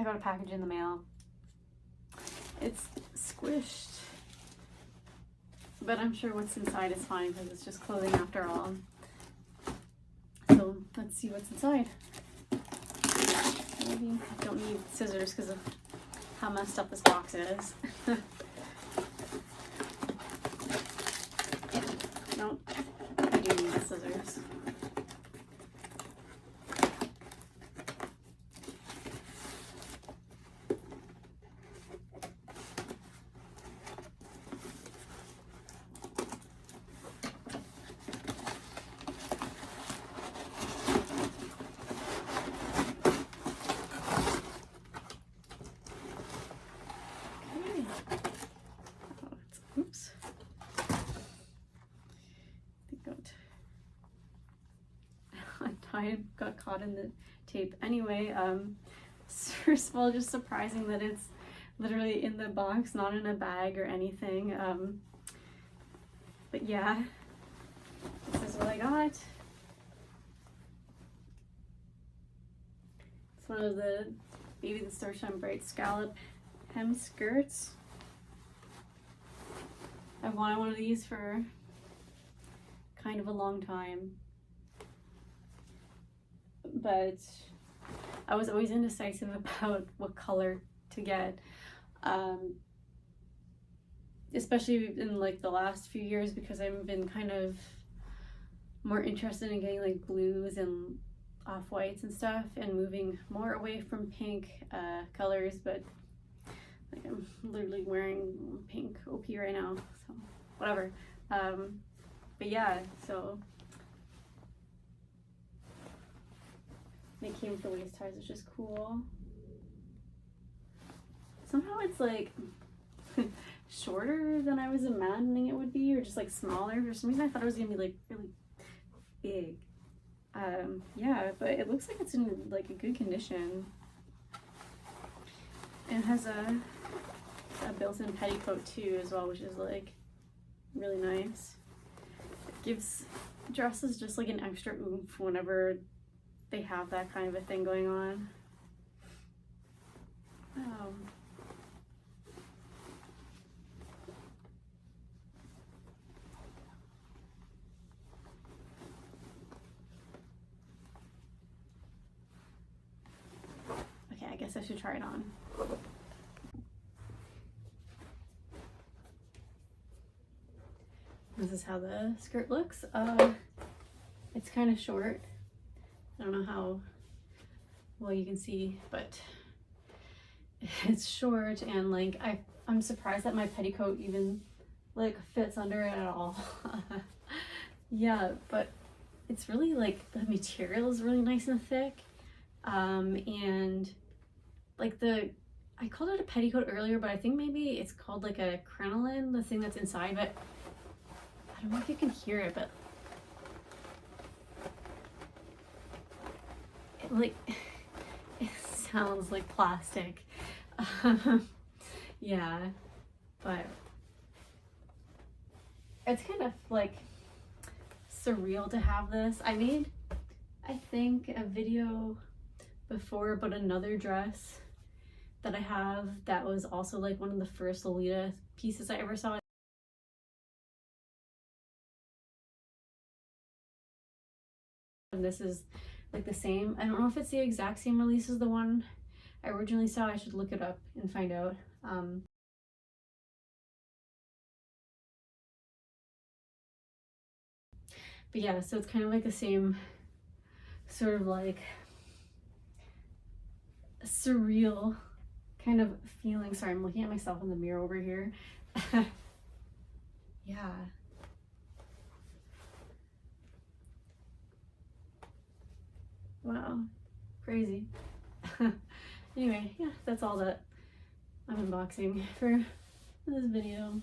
got a package in the mail. It's squished, but I'm sure what's inside is fine because it's just clothing after all. So let's see what's inside. Maybe I don't need scissors because of how messed up this box is. Nope, I do need the scissors. Oops. I got caught in the tape. Anyway, first of all, just surprising that it's literally in the box, not in a bag or anything. But yeah, this is what I got. It's one of the Baby the Starshine Bright Scallop hem skirts. I've wanted one of these for kind of a long time, but I was always indecisive about what color to get, especially in like the last few years, because I've been kind of more interested in getting like blues and off-whites and stuff and moving more away from pink colors. But like I'm literally wearing pink OP right now, so whatever. But yeah, so they came for waist ties, which is cool. Somehow it's like shorter than I was imagining it would be, or just like smaller. For some reason I thought it was gonna be like really big. Yeah, but it looks like it's in like a good condition. And it has a built-in petticoat too as well, which is like really nice. It gives dresses just like an extra oomph whenever they have that kind of a thing going on. Wow. Okay, I guess I should try it on. This is how the skirt looks. It's kind of short. I don't know how well you can see, but it's short, and like I'm surprised that my petticoat even like fits under it at all. Yeah, but it's really like the material is really nice and thick, and like I called it a petticoat earlier, but I think maybe it's called like a crinoline, the thing that's inside, but I don't know if you can hear it, but it sounds like plastic. Yeah, but it's kind of like surreal to have this. I made, I think, a video before about another dress that I have that was also like one of the first Lolita pieces I ever saw. And this is like the same. I don't know if it's the exact same release as the one I originally saw. I should look it up and find out. But yeah, so it's kind of like the same sort of like surreal kind of feeling. Sorry, I'm looking at myself in the mirror over here. Yeah. Wow, crazy. Anyway, yeah, that's all that I'm unboxing for this video.